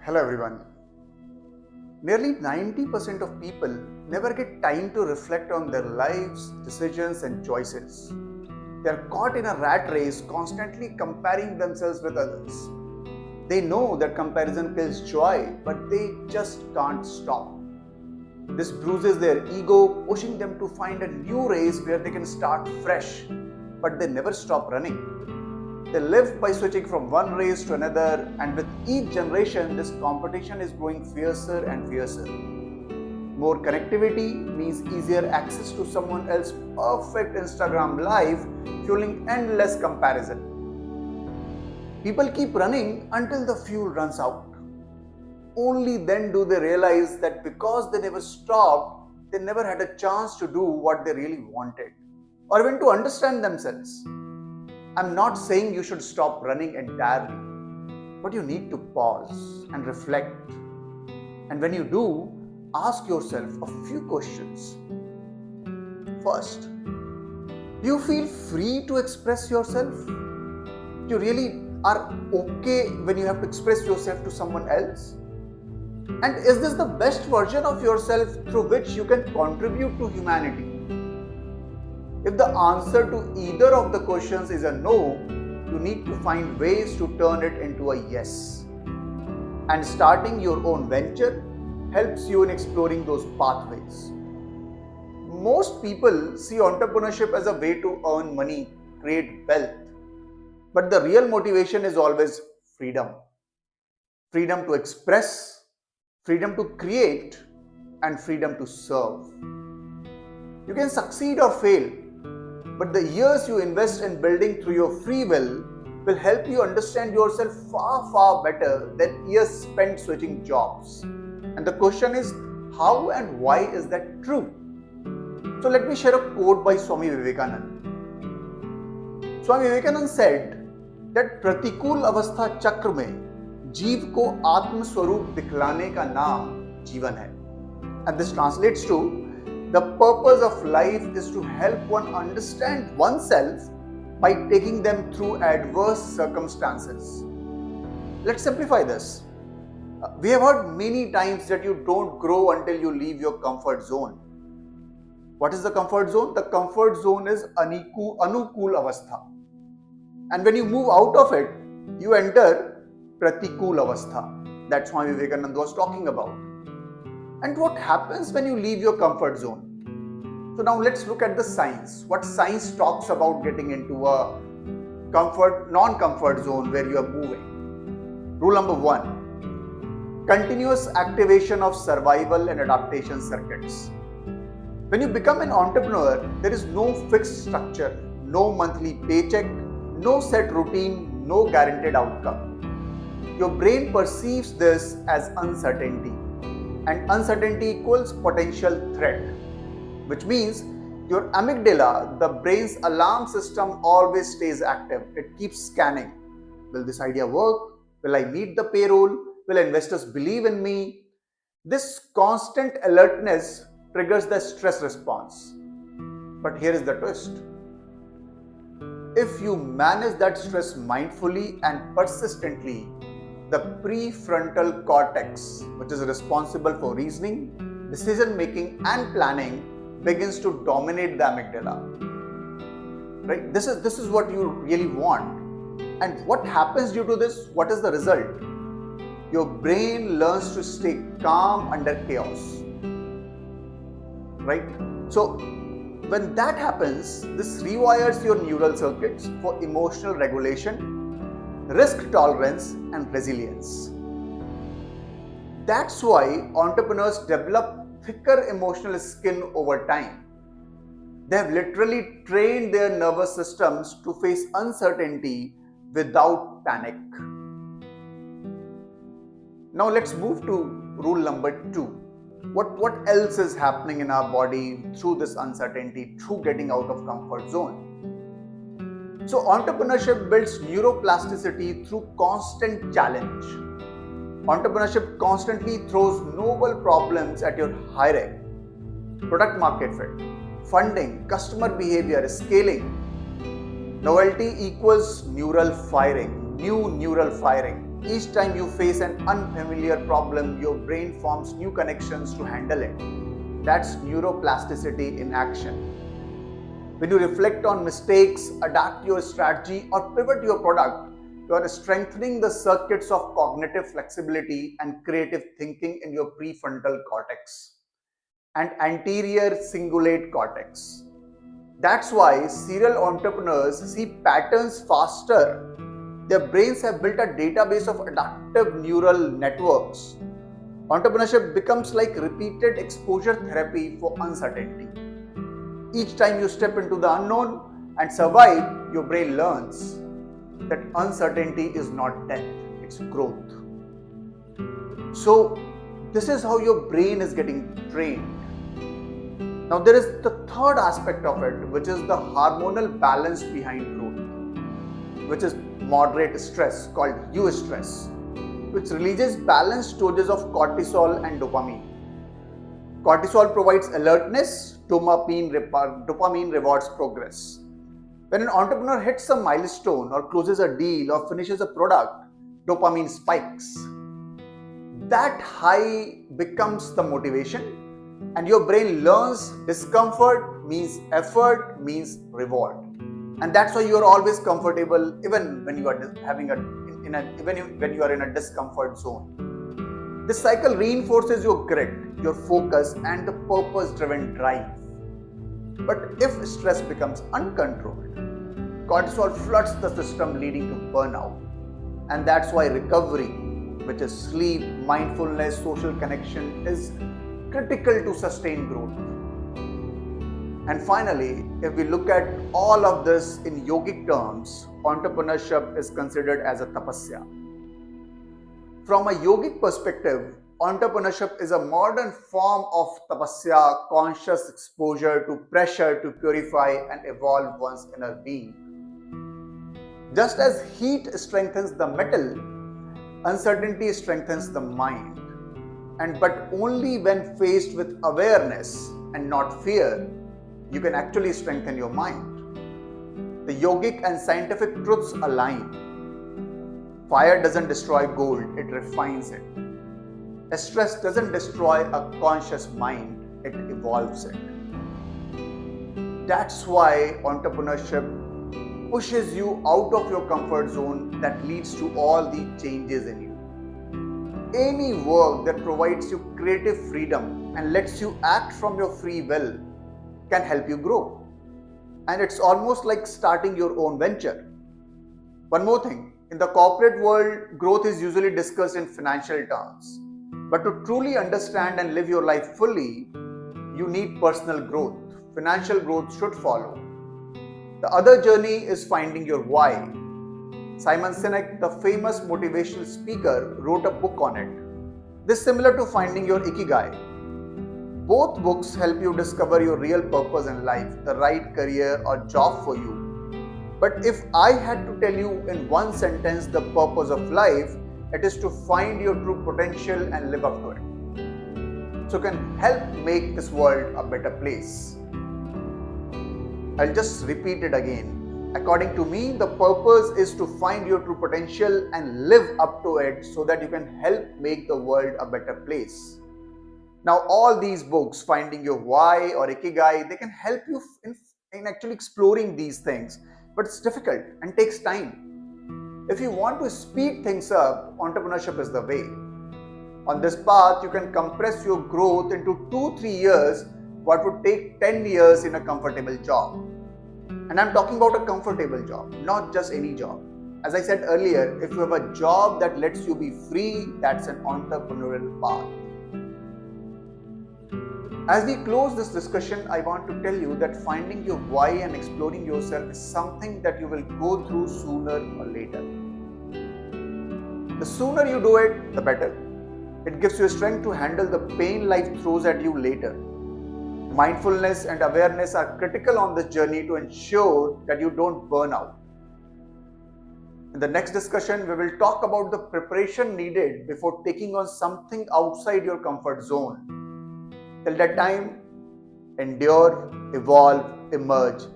Hello everyone. Nearly 90% of people never get time to reflect on their lives, decisions, and choices. They are caught in a rat race, constantly comparing themselves with others. They know that comparison kills joy, but they just can't stop. This bruises their ego, pushing them to find a new race where they can start fresh, but they never stop running. They live by switching from one race to another, and with each generation, this competition is growing fiercer and fiercer. More connectivity means easier access to someone else's perfect Instagram life, fueling endless comparison. People keep running until the fuel runs out. Only then do they realize that because they never stopped, they never had a chance to do what they really wanted, or even to understand themselves. I'm not saying you should stop running entirely, but you need to pause and reflect. And when you do, ask yourself a few questions. First, do you feel free to express yourself? You really are okay when you have to express yourself to someone else? And is this the best version of yourself through which you can contribute to humanity? If the answer to either of the questions is a no, you need to find ways to turn it into a yes. And starting your own venture helps you in exploring those pathways. Most people see entrepreneurship as a way to earn money, create wealth. But the real motivation is always freedom. Freedom to express, freedom to create, and freedom to serve. You can succeed or fail, but the years you invest in building through your free will help you understand yourself far better than years spent switching jobs. And the question is, how and why is that true? So let me share a quote by Swami Vivekananda. Swami Vivekananda said that Pratikul Avastha Chakra में जीव को आत्म स्वरूप दिखलाने का नाम जीवन है. And this translates to the purpose of life is to help one understand oneself by taking them through adverse circumstances. Let's simplify this. We have heard many times that you don't grow until you leave your comfort zone. What is the comfort zone? The comfort zone is Anukul Avastha. And when you move out of it, you enter Pratikul Avastha. That's what Vivekananda was talking about. And what happens when you leave your comfort zone? So now let's look at the science. What science talks about getting into a non-comfort zone where you are moving. Rule number 1. Continuous activation of survival and adaptation circuits. When you become an entrepreneur, there is no fixed structure, no monthly paycheck, no set routine, no guaranteed outcome. Your brain perceives this as uncertainty. And uncertainty equals potential threat, which means your amygdala, the brain's alarm system, always stays active. It keeps scanning. Will this idea work? Will I meet the payroll? Will investors believe in me? This constant alertness triggers the stress response. But here is the twist. If you manage that stress mindfully and persistently, the prefrontal cortex, which is responsible for reasoning, decision making, and planning, begins to dominate the amygdala. Right? This is what you really want. And what happens due to this? What is the result? Your brain learns to stay calm under chaos. Right? So when that happens, this rewires your neural circuits for emotional regulation, risk tolerance, and resilience. That's why entrepreneurs develop thicker emotional skin over time. They have literally trained their nervous systems to face uncertainty without panic. Now let's move to rule number 2. What else is happening in our body through this uncertainty, through getting out of comfort zone? So entrepreneurship builds neuroplasticity through constant challenge. Entrepreneurship constantly throws novel problems at your hiring, product market fit, funding, customer behavior, scaling. Novelty equals neural firing, new neural firing. Each time you face an unfamiliar problem, your brain forms new connections to handle it. That's neuroplasticity in action. When you reflect on mistakes, adapt your strategy, or pivot your product, you are strengthening the circuits of cognitive flexibility and creative thinking in your prefrontal cortex and anterior cingulate cortex. That's why serial entrepreneurs see patterns faster. Their brains have built a database of adaptive neural networks. Entrepreneurship becomes like repeated exposure therapy for uncertainty. Each time you step into the unknown and survive, your brain learns that uncertainty is not death, it's growth. So, this is how your brain is getting trained. Now, there is the third aspect of it, which is the hormonal balance behind growth, which is moderate stress called eustress, which releases balanced doses of cortisol and dopamine. Cortisol provides alertness, dopamine rewards progress. When an entrepreneur hits a milestone or closes a deal or finishes a product, dopamine spikes. That high becomes the motivation, and your brain learns discomfort means effort means reward. And that's why you are always comfortable even when you are when you are in a discomfort zone. This cycle reinforces your grit, your focus, and the purpose-driven drive. But if stress becomes uncontrolled, cortisol floods the system, leading to burnout. And that's why recovery, which is sleep, mindfulness, social connection, is critical to sustain growth. And finally, if we look at all of this in yogic terms, entrepreneurship is considered as a tapasya. From a yogic perspective, entrepreneurship is a modern form of tapasya, conscious exposure to pressure to purify and evolve one's inner being. Just as heat strengthens the metal, uncertainty strengthens the mind. But only when faced with awareness and not fear, you can actually strengthen your mind. The yogic and scientific truths align. Fire doesn't destroy gold, it refines it. Stress doesn't destroy a conscious mind, it evolves it. That's why entrepreneurship pushes you out of your comfort zone, that leads to all the changes in you. Any work that provides you creative freedom and lets you act from your free will can help you grow. And it's almost like starting your own venture. One more thing, in the corporate world, growth is usually discussed in financial terms. But to truly understand and live your life fully, you need personal growth. Financial growth should follow. The other journey is finding your why. Simon Sinek, the famous motivational speaker, wrote a book on it. This is similar to finding your ikigai. Both books help you discover your real purpose in life, the right career or job for you. But if I had to tell you in one sentence the purpose of life, it is to find your true potential and live up to it. So it can help make this world a better place. I'll just repeat it again. According to me, the purpose is to find your true potential and live up to it so that you can help make the world a better place. Now, all these books, finding your why or ikigai, they can help you in actually exploring these things. But it's difficult and takes time. If you want to speed things up, entrepreneurship is the way. On this path, you can compress your growth into 2-3 years what would take 10 years in a comfortable job. And I'm talking about a comfortable job, not just any job. As I said earlier, if you have a job that lets you be free, that's an entrepreneurial path. As we close this discussion, I want to tell you that finding your why and exploring yourself is something that you will go through sooner or later. The sooner you do it, the better. It gives you strength to handle the pain life throws at you later. Mindfulness and awareness are critical on this journey to ensure that you don't burn out. In the next discussion, we will talk about the preparation needed before taking on something outside your comfort zone. Till that time, endure, evolve, emerge,